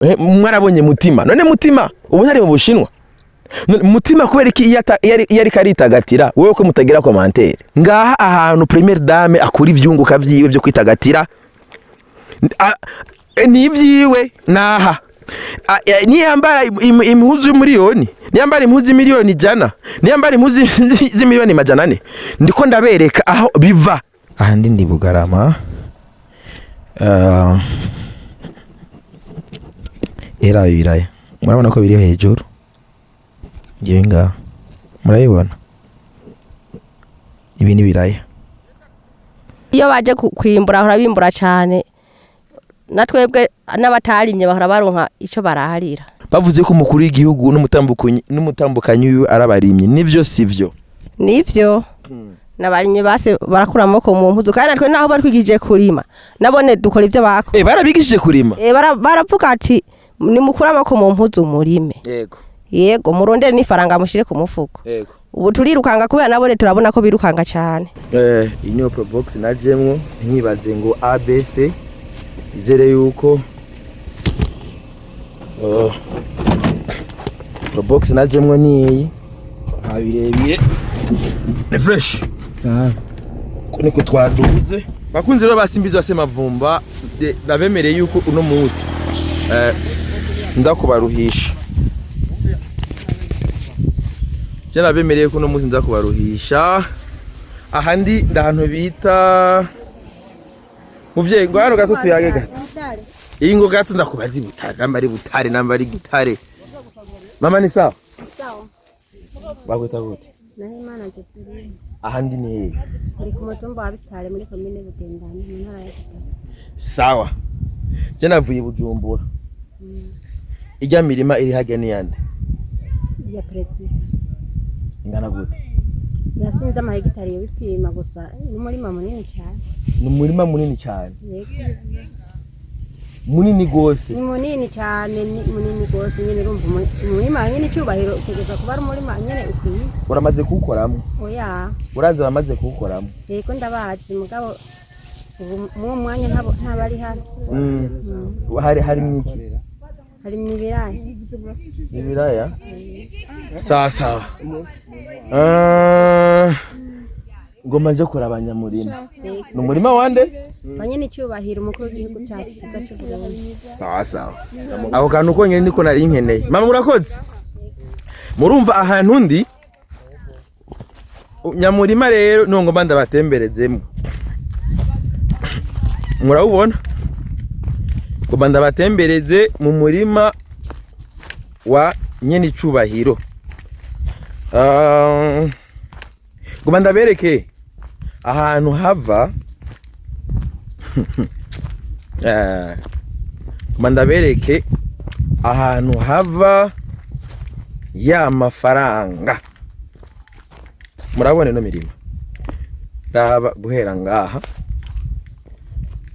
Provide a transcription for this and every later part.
mwarabonye Mutima, none Mutima ubu ntari mu Bushinwa. Mutima kubera iki yari karitagatira wewe ko mutagira commentaire ngaha ahantu Première Dame akura ivyunguka vyiwe byo kwitagatira ni vyiwe naha niyambara impuzu miliyoni, niyambara impuzu miliyoni jana, niyambara impuzu z'imiliyoni majana 4 ndiko ndabereka aho biva. Ahandi ndi Bugarama era ibiraya murabona ko biri hejuru ngiye nga murayibona ibi ni biraya. Iyo baje kwimbura hora bimbura cyane natwebwe n'abatarimye bahora baronka ico baraharira. Bavuze ko umukuru w'igihugu n'umutambukanyi arabarimye, nivyo sivyo? Nivyo. Nabarimye base barakura amako mu mpuzu kandi natwe naho bari kwigije kurima nabone dukora ivyo bako. Barabigishije kurima? Baravuga ati ni mukura amako mu mpuzu murime. Yego murondere n'ifaranga mushire ku mufuko. Ubu turirukanga kubera nabone turabona ko birukanga cyane. Inyo Probox najemwo nkibaze ngo ABC izere yuko Probox najemwo ni abirebire ni fresh sawa kone ko twaduze bakunze rero basimbizo asema vumba nabemereye yuko uno munsi nza kubaruhisha je nabemereye ko uno munsi nza kubaruhisha ahandi ndahantu bita muvye ngo hano gato tuyage gato iyi ngo gato ndakubazi butare namba ari gitare mama ni sawa bagwita gute Nahimana Jetsiri ahandi ni muri ku mutumba wa Bitare muri commune Bugendana mu ntara ya Gitare. Sawa je navuye Bujumbura ijya mirima iri hagene yande ya president ingana gute yasinze amahegitari yo bipima gusa n'umurima munini cyane n'umurima munini cyane munini gose ni munini cyane ni munini gose nyene rumva umurima nyene cyubahiro kugeza kuba ari umurima nyene ukwiye. Uramaze kuwukoramo? Oya uraza bamaze kuwukoramo? Yego ndabazi mugabo mu mwanya ntabari hano. Hari mwiki? Hari mwibiraya. Ibiraya? Sawa ngoma nje kurabanya murima n'umurima wande banyene cyubahiro umukuru w'igihugu cyacu kiza cyo Burundi. Sawa aho kantu ko nyene niko nari nkeneye. Mama murakoze murumva ahantu ndi nyamurima rero nongomba ndabatemberezemo murabubona ngomba ndabatembereze mu murima wa nyene icubahiro ngomba ndabereke ahantu hava ngomba ndabereke ahantu hava ya mafaranga murabone no mirima raba guhera ngaha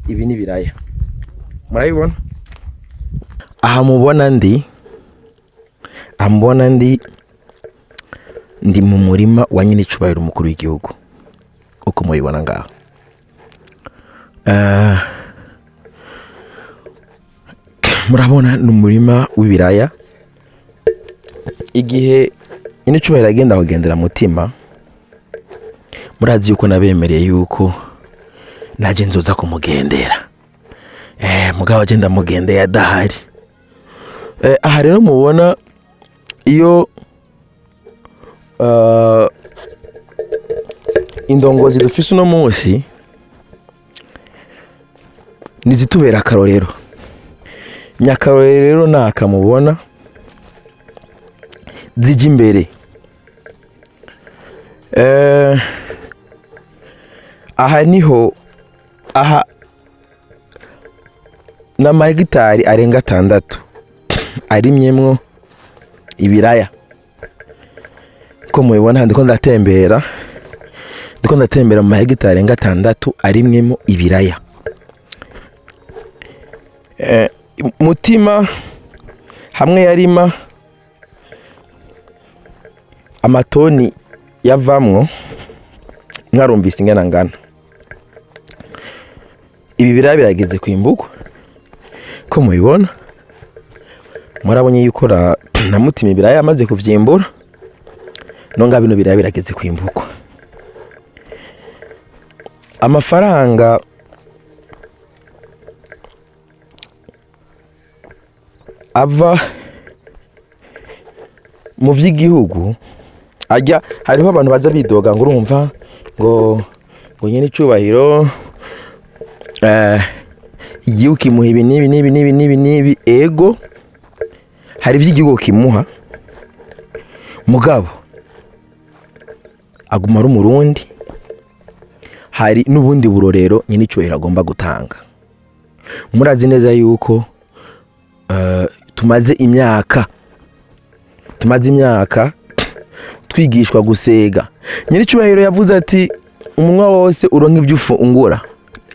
ibi ni biraya murabibona aha mubona ndi ambona ndi mu murima wa nyine icubahiro umukuru w'igihugu uko mubibona ngaha murabona n'umurima w'ibiraya igihe ine icubahiro agenda kugendera Mutima murazi yuko nabemereye yuko naje nzoza kumugendera mugabo agenda mugendeye adahari aha rero mubona iyo indongozi dufise uno munsi nizitubera akarorero nyakarorero nakamubona zije imbere aha niho aha n'amahegitari arenga 6 arimyemwo ibiraya ko mubibona ndiko ndatembera mu mahegitari arenga 6 arimyemo ibiraya Mutima hamwe yarima amatoni yavamwo mwarumvise ingana ngana ibi biraya birageze kwimbugwa ko mubibona murabonye yuko na Mutima ibiraya yamaze kuvyimbura nonga bino biraya birageze kwimbukwa. Amafaranga ava mu vy'igihugu ajya hariho abantu baza bidoga ngo urumva ngo nyene icubahiro igihugu kimuha ibi nibi ego hari vy'igihugu kimuha mugabo aguma ari umurundi hari n'ubundi burorero nyene icubahiro agomba gutanga. Murazi neza yuko tumaze imyaka twigishwa gusega. Nyene icubahiro yavuze ati umunwa wose uronka ibyo ufungura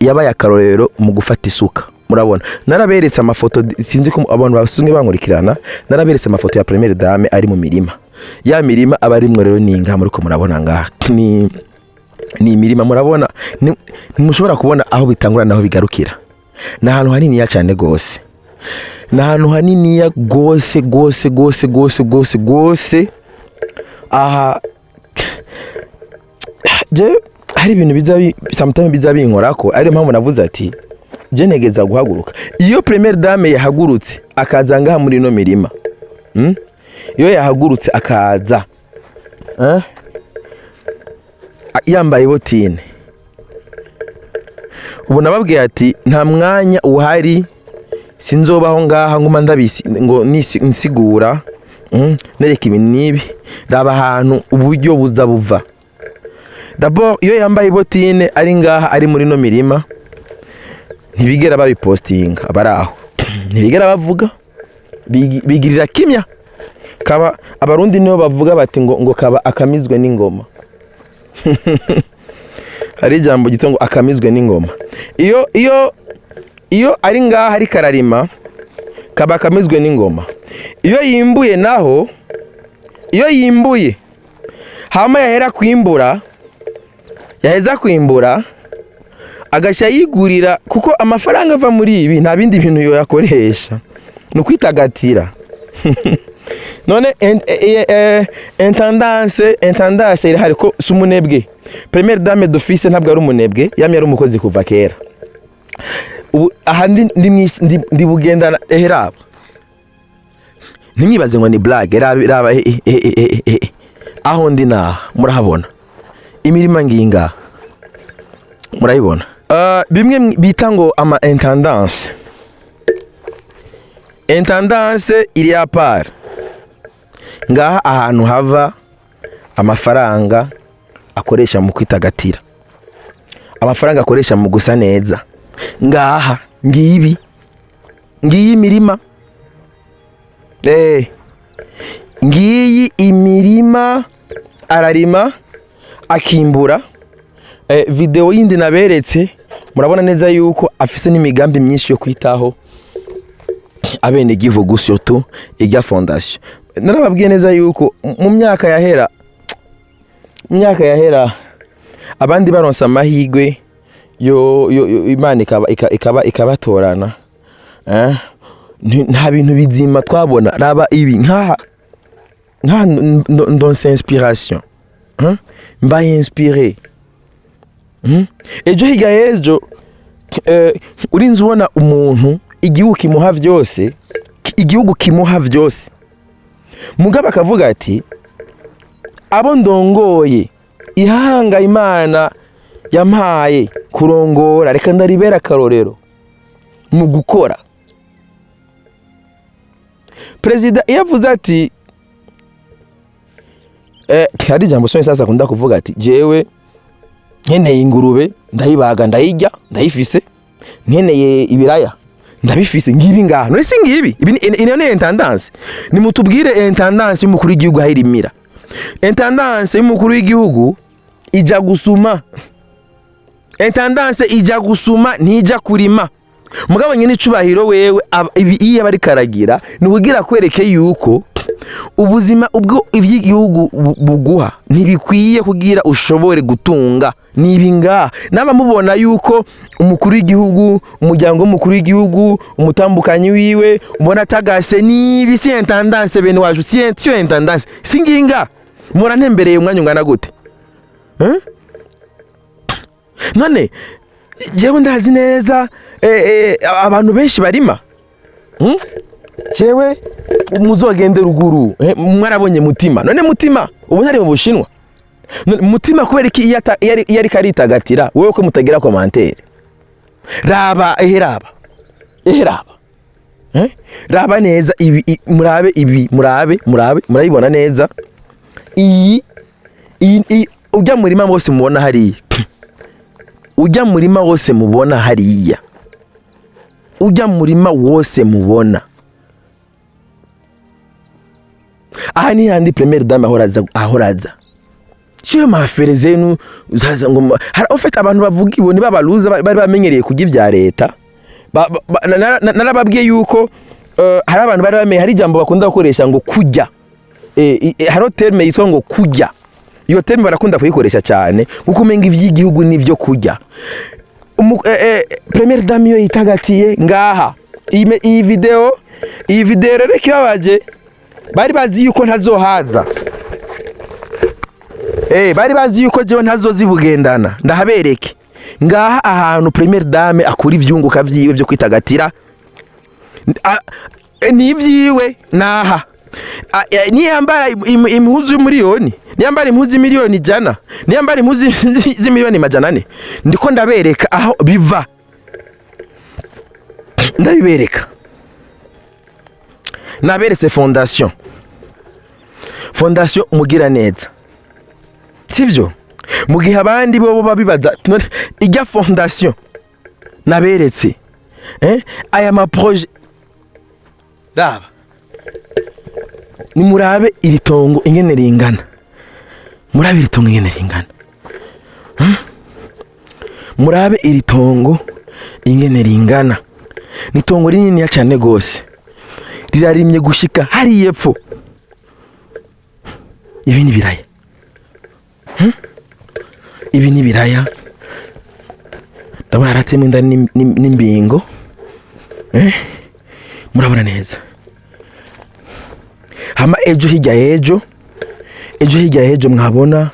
yabaye akarorero mu gufata isuka. Murabona naraberetse amafoto sinzi ko abantu basunge bankurikirana naraberetse amafoto ya première dame ari mu mirima ya mirima abarimwe rero ninga muri ko murabona ngaha ni mirima murabona ntimushobora kubona aho bitangura naho bigarukira na hantu hanini ya cyane gose na hantu hanini ya gose aha je hari ibintu sometimes bizabinkorako ari mpamvu navuze ati je negeza guhaguruka iyo première dame yahagurutse akaza ngaha muri no mirima iyo yahagurutse akaza yambaye botine ubu nababwiye ati nta mwanya uhari sinzobaho ngaha nguma ndabisi ngo nsigura nereka ibintu nibi raba ahantu uburyo buza buva. D'abord iyo yambaye botine ari ngaha ari muri no mirima ntibigera babipostinga abaraho ntibigera bavuga bigirira kimya kaba abarundi niyo bavuga bati ngo kaba akamizwe n'ingoma hari ijambo gito ngo akamizwe n'ingoma iyo ari ngaha ari kararima kaba akamizwe n'ingoma iyo yimbuye naho iyo yimbuye hama yaheza kwimbura agasha yigurira kuko amafaranga ava muri ibi nta bindi bintu yo yakoresha no kwitagatira none intendance iri hari ko sumunebwe première dame d'office ntabwo ari umunebwe yamye ari umukozi kuva kera aha ndi bugendana eheraba ntimwibaze ngo ni blague raba aho ndi na murahabona imirima nginga murayibona bimwe bita ngo ama intendance iri apart ngaha ahantu hava amafaranga akoresha mu kwitagatira amafaranga akoresha mu gusa neza ngaha ngiyi imirima ngiyi imirima ararima akimbura video yindi naberetse murabona neza yuko afise n'imigambi myinshi yo kwitaho abene givugu surtout ijya fondation. Narababwiye neza yuko mu myaka yahera abandi baronsa amahigwe yo Imana ikabatorana nta bintu bizima twabona raba ibi nka ndonse inspiration mbaye inspiré ejo higa ejo urinze ubona umuntu igihugu kimuha vyose mugabo akavuga ati abo ndongoye ihanga Imana yampaye kurongora reka ndaribera akarorero mu gukora. Perezida yavuze ati hari jambo sasa kunda kuvuga ati jewe nkeneye ingurube ndayibaga ndayijya ndayifise nkeneye ibiraya ndabifise ngibi ngaha none singibi ibi ni intendance ni mutubwire intendance y'umukuru w'igihugu ahirimira intendance y'umukuru w'igihugu ija gusuma intendance ija gusuma ntija kurima mugabo nyine icubahiro wewe iyo bari karagira nubugira kwereke yuko ubuzima ubwo ivy'igihugu buguha ntibikwiye kugira ushobore gutunga nibinga naba mubona yuko umukuru w'igihugu umuryango w'umukuru w'igihugu umutambukanyi wiwe ubona tagase nibi si intendance bene waje si intendance singinga mura ntembereye umwanya ungana gute none jewe ndazi neza abantu benshi barima jewe muzogende ruguru mwarabonye Mutima none Mutima ubu ntari mu Bushinwa Mutima kubera iki yari karitagatira wewe ko mutagira commentaire raba raba neza ibi murabibona neza iyi ujya murima wose mubona hariya ujya murima wose mubona hariya ujya murima wose mubona aha ni handi première dame ahoraza cyo mafere zenu uzaza ngo ufite abantu bavuga iboni babaluza bari bamenyereye kujya ivya leta narababwiye yuko hari abantu bari bamenye hari jambo bakunda gukoresha ngo kujya hari terme yitwa ngo kujya iyo terme barakunda kuyikoresha cyane kuko umenga ivy'igihugu nivyo kujya première dame yo itagatiye ngaha iyi video rero kibabaje bari bazi yuko ntazohaza bari bazi yuko jewe ntazozibugendana ndahabereke ngaha ahantu première dame akura ivyunguka vyiwe byo kwitagatira nivyiwe naha niyambara impuzu y'umiliyoni niyambara impuzu y'imiliyoni jana niyambara impuzu z'imiliyoni majana 4 ndiko ndabereka aho biva ndabibereka naberetse fondation mugira neza sivyo mugihe abandi bo babibaza ijya fondation naberetse aya ma projet raba ni murabe iri tongo ingene ringana murabe iri tongo ingene ringana murabe iri tongo ingene ringana ni tongo rinini cyane gose rirarimye gushika hari yepfo ibi ni biraya ibi ni biraya ndabona aratemwe nda n'imbingo murabona neza hama ejo hirya hejo mwabona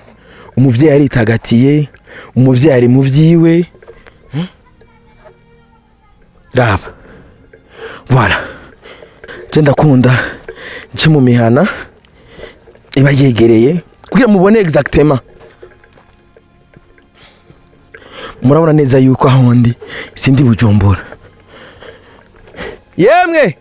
umuvyeyi aritagatiye umuvyeyi ari mu vyiwe raba voilà je ndakunda nce mu mihana iba yegereye kugira mubone exactement murabona neza yuko ahondi sindi Bujumbura yemwe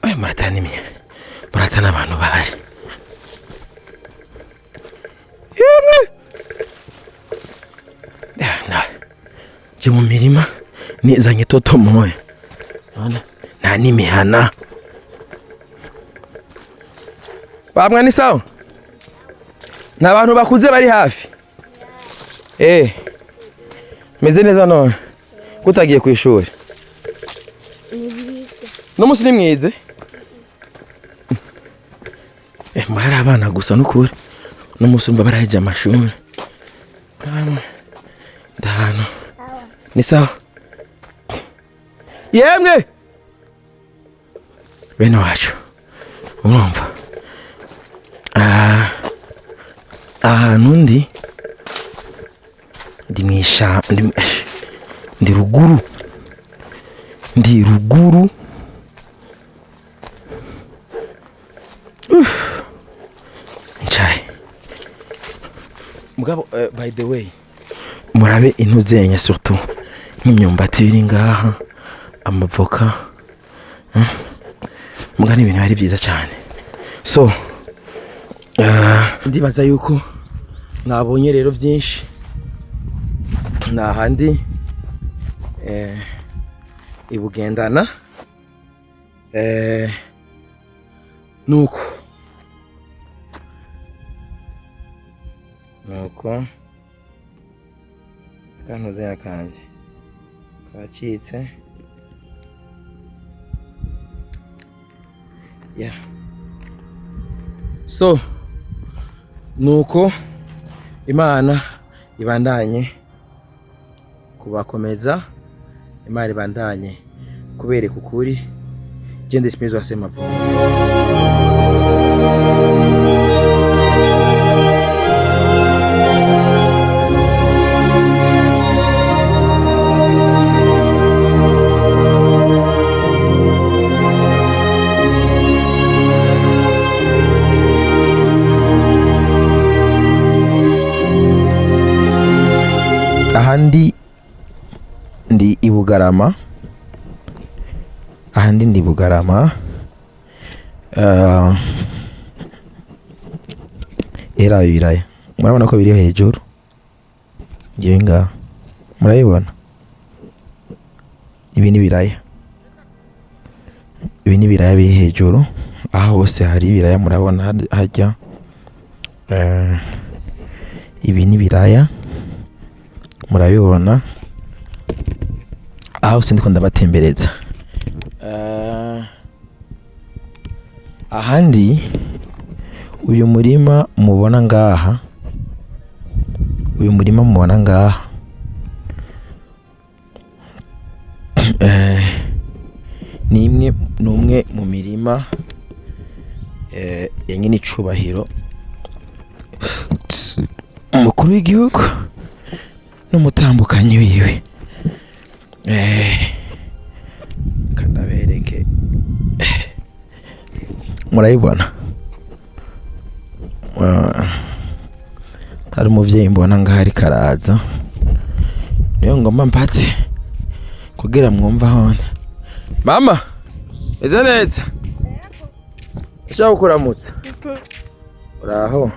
ay muratana abantu bahari je mu mirima nizanye toto moya nta n'imihana bamwe ni sawa nta bantu bakuze bari hafi meze neza none kutagiye ku ishuri no musiri mwize murari abana gusa n'ukuri no musumba baraje amashuri ndahano ni sawa yemwe bene wacu urumva ahantu ndi ruguru ncaye mugabo by the way murabe intuzenya surtout nk'imyumbati biri ngaha amavoka mugani ibintu ari byiza cyane so ndibaza yuko mwabonye rero byinshi nahandi ibugendana nuko akantuze yakanje karacitse ya so nuko Imana ibandanye kubakomeza, Imana ibandanye kubereka ukuri. Jende Simizi wa Semavumba. Ahandi ndi Ibugarama, ahandi ndi Bugarama, era ibiraya murabona ko biri hejuru, ngiye ngaha murabibona, ibi ni biraya, ibi ni biraya biri hejuru, aho hose hari ibiraya murabona hajya, ibi ni biraya murabibona, aho sindi ndabatembereza. Ahandi uyu murima mubona ngaha, uyu murima mubona ngaha, ni umwe mu mirima ya nyine icubahiro umukuru w'igihugu n'umutambukanyi wiwe. Kandabereke murayibona, hari umuvyeyi mbona ngaho ari karaza, niyo ngomba mpatse kugira mwumva hone. Mama eze neza, ushaka kuramutsa? Uraho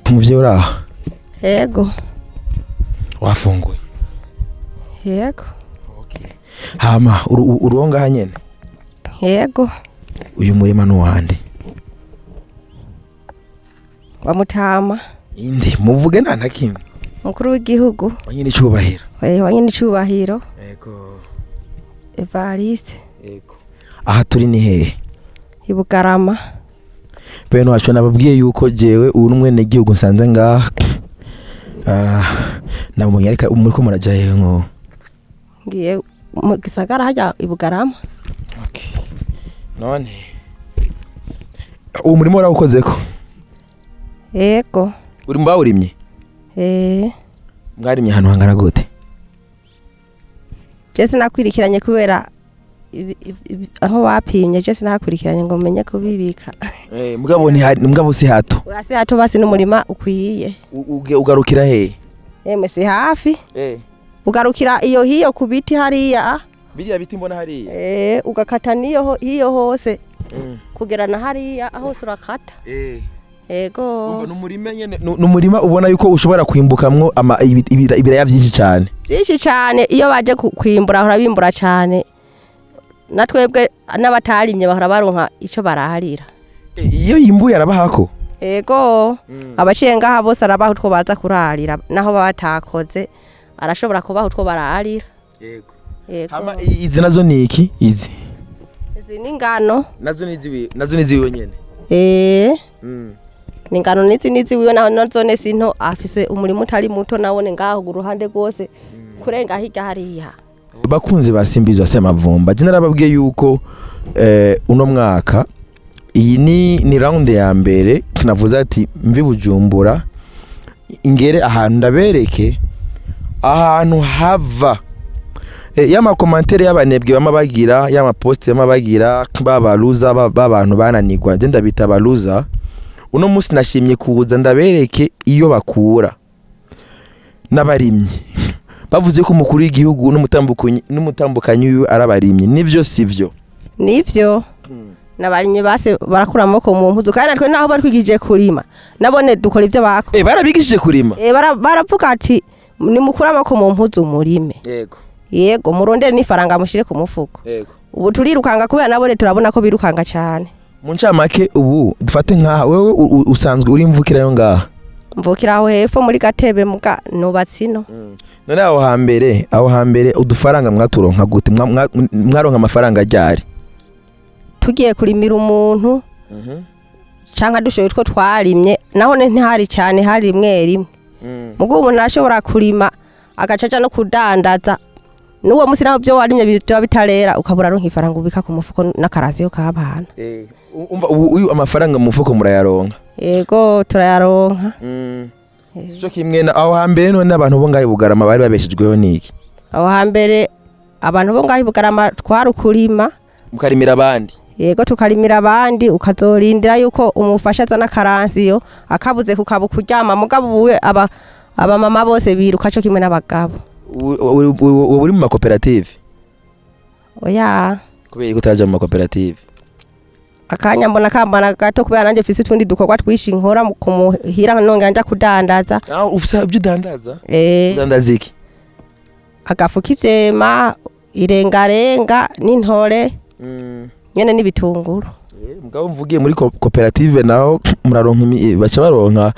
umuvyeyi? Uraho? Yego. Wafunguye? Yego. Okay. Hama uronga hanyene? Yego. Uyu murima nuwande? Wa Mutama. Indi muvuge nta nakimwe. Mukuru w'igihugu. Wanyine icubahiro. Wanyine icubahiro. Yego. Evariste. Yego. Aha turi ni hehe? Ibugarama. Bene wacu nababwiye yuko jewe uri umwene gihugu nsanze ngaha. Namumenye ariko umuriko muraja hehe ngo? Ngiye mu gisagara hajya Ibugarama. Okay. None uwo murimo warawukozeko? Yego. Uri mbawurimye? Mwarimye hano hangana gute? Jese nakwirikiranye kubera aho bapimye, Jese nakwirikiranye ngo menye kubibika. Mugabo si hato. Wasi hato basi n'umurima ukwiye. Ugarukira hehe? Si hafi. Ugarukira iyo hiyo kubiti hariya. Biriya biti mbona hariya? Ugakata niyo hiyo hose. Kugera na hariya aho surakata. Ego. Numurima nyene, numurima ubona yuko ushobora kwimbukamwo ibiraya byinshi cyane. Byinshi cyane, iyo baje kwimbura ahora bimbura cyane. Natwebwe n'abatarimye bahora baronka ico baraharira. Iyo yimbuye arabahako? Ego. Abaciye ngaha bose arabaho utwo baza kurarira, naho batakoze arashobora kubaho utwo baraharira. Yego. Hama izi nazo ni iki? Izi ni ngano. Nazo ni ziwe nyene? Ni ngano nizi wiwe, nazo ne sinto afise umurimo utari muto nawone ngaho uruhande rwose kurenga hirya hariya. Bakunzi basimbizwa Semavumba, je narababwiye yuko uno mwaka iyi ni round ya mbere tunavuze ati mvi Bujumbura ingere ahantu ndabereke ahantu hava yama commentaire y'abanebwe bamabagira, yama post y'amabagira babaluza babantu bananirwa, je ndabita baluza. Uno musi nashimye kuza ndabereke iyo bakura n'abarimyi. Bavuze ko umukuru w'igihugu n'umutambukanyi wiwe arabarimyi, nivyo sivyo? Nivyo. Nabarimye base barakura amaboko mu mpuzu, kandi natwe naho bari kwigije kurima nabone dukora ivyo bako. Barabigishije kurima? Baravuga ati ni mukura amaboko mu mpuzu murime. Yego. Yego, murondere n'ifaranga mushire ku mufuko. Yego. Ubu turirukanga kubera nabone turabona ko birukanga cyane. Mu ncamake ubu dufate nka wewe usanzwe uri mvukira yo ngaha? mvukira aho hepfo muri Gatebe muga nubatse ino. None aho hambere udufaranga mwaturonka gute mwaronka amafaranga ryari tugiye kurimira umuntu canka dushoye two twarimye naho ntihari cyane hari rimwe mugo umuntu ashobora kurima agacaca no kudandaza nuwo musi naho byo warimye byo bitarera ukabura ronka ifaranga ubika ku mufuko n'akaraziyo kabana uyu amafaranga mu mufuko murayaronka yego turayaronka cyo kimwe aho hambere none abantu bo ngaho Bugarama bari babeshejweho niki aho hambere abantu bo ngaho Bugarama twarukurima mukarimira abandi yego tukarimira abandi ukazorindira yuko umufasha azana karansiyo akabuze kukaba kuryama mugabo uwe aba mama bose biruka cyo kimwe n'abagabo uri mu makoperative oya kubera kutaje mu makoperative akanya mbona kambana gato kubera nanje fisi tundi dukorwa twishi nkora kumuhira nonga nja kudandaza ufisa ibyo udandaza udandaza iki agafuka ivyema irengarenga n'intore nyene n'ibitunguru mugabo mvugiye muri koperative naho muraronka baca baronka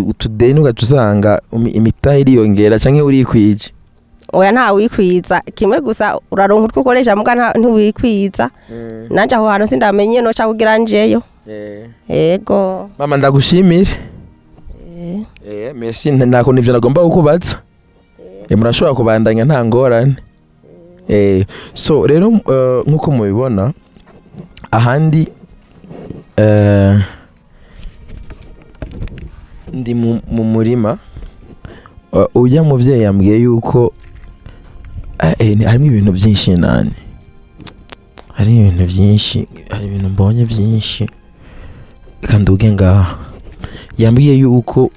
utudeni ugatusanga imitahe iriyongera canke urikwije oya nta wikwiza kimwe gusa uraronka utwo ukoresha muga ntiwikwiza nanje aho hantu sindamenye no ca kugira njeyo yego mama ndagushimire merci ntako nivyo nagomba kukubaza murashobora kubandanya nta ngorane so rero nkuko mubibona ahandi ndi mu murima ujya muvyeyi yambwiye yuko harimo ibintu byinshi nani hari ibintu mbonye byinshi kandi ugenga yambwiye yuko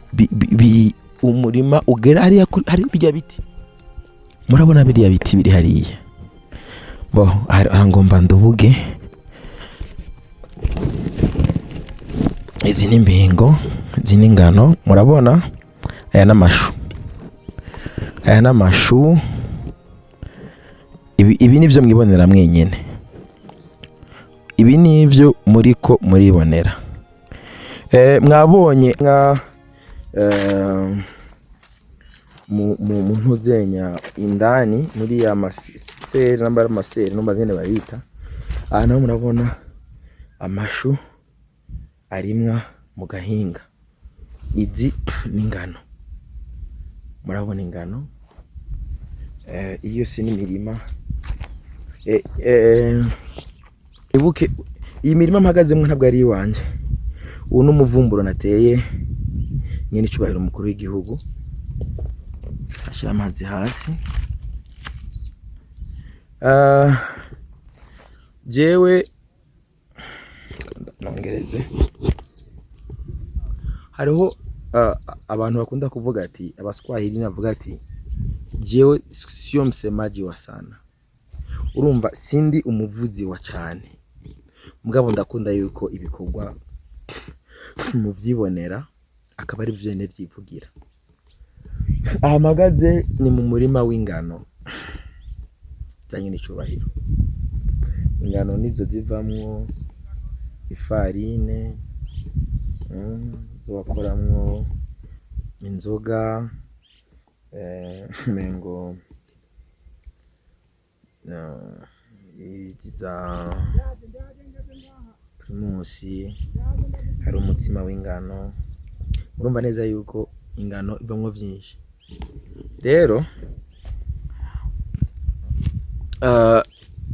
umurima ugera hari bijya biti murabona biriya biti biri hariya bo ngomba nduvuge izi ni imbingo izi ni ingano murabona aya n'amashu ibi nivyo mwibonera mwenyene ibi nivyo muriko muribonera mwabonye nka mu ntuzenya indani muri ya maseri nambara maseri numba zene barita aha naho murabona amashu arimwa mu gahinga izi n'ingano murabona ingano iyo si n'imirima ibuke iyi mirima mpagazemwe ntabwo ari iwanje ubu n'umuvumburo nateye nyene icubahiro umukuru w'igihugu ashira amazi hasi jewe nongereze hariho abantu bakunda kuvuga ati abaswahili navuga ati jewe sio msemaji wa sana urumva sindi umuvuzi wa cyane mugabo ndakunda yuko ibikorwa muvyibonera akaba ari byene byivugira ahamagaze ni mu murima w'ingano zanye n'icubahiro ingano nizo zivamwo ifarine zobakoramwo inzoga mengo iza primusi hari umutsima w'ingano urumva neza yuko ingano ivamwo byinshi rero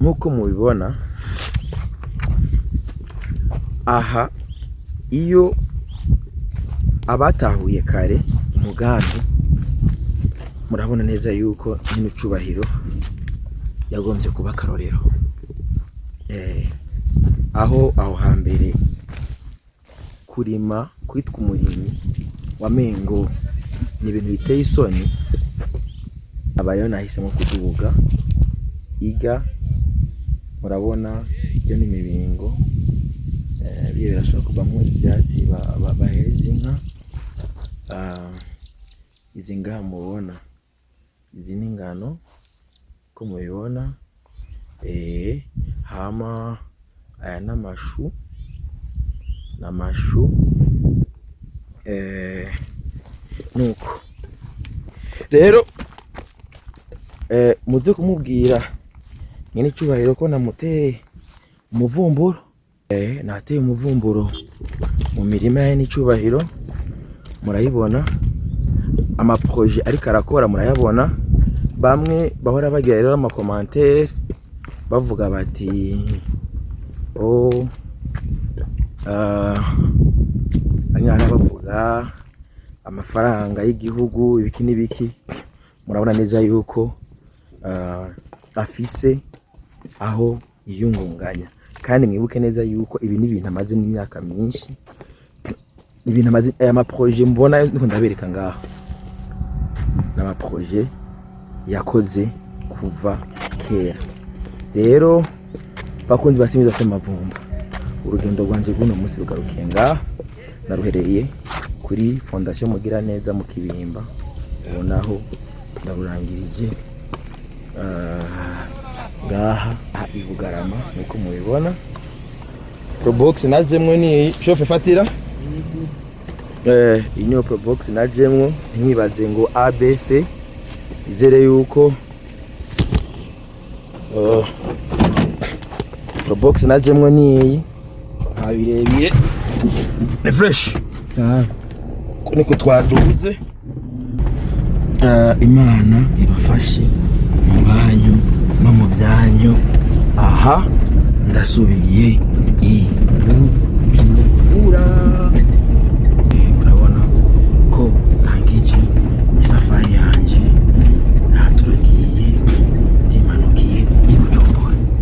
nkuko mubibona aha iyo abatahuye kare umugambi murabona neza yuko nyine cubahiro yagombye kuba karorero aho hambere kurima kwitwa umurimyi wa mengo ni ibintu biteye isoni abayo nahisemo kuduga iga murabona ibyo n'imibingo biye birashobora kuvamo ibyatsi bahereza inka izi ngaha mubona izi ni ingano ko mubibona hama aya n'amashu nuko rero muze kumubwira nyine icyubahiro ko namuteye umuvumburo. Nateye umuvumburo mu mirima ye n'icyubahiro, murayibona amaproje ariko arakora murayabona. Bamwe bahora bagira rero amakomantere bavuga bati anyana bavuga amafaranga y'igihugu ibiki n'ibiki. Murabona neza yuko afise aho yiyungunganya, kandi mwibuke neza yuko ibi ni ibintu amaze n'imyaka myinshi, ibintu amaze. Aya maproje mbona niko ndabereka ngaho n'amaproje yakoze kuva kera. Rero bakunzi basimiza se Mavumba, urugendo rwanje guno munsi rugarukiye ngaha. Naruhereye kuri Fondation Mugira Neza mu Kibimba, ubonaho ndarurangirije ngaha i Bugarama nkuko mubibona. Probox najemwe ni shofe fatira inyo Probox najemwe, ntibaze ngo ABC, izere yuko Probox najemwe ni abirebire ni fresh sawa. Niko twaduze. Imana ibafashe mu banyu no mu byanyu. Aha ndasubiye i Bujumbura.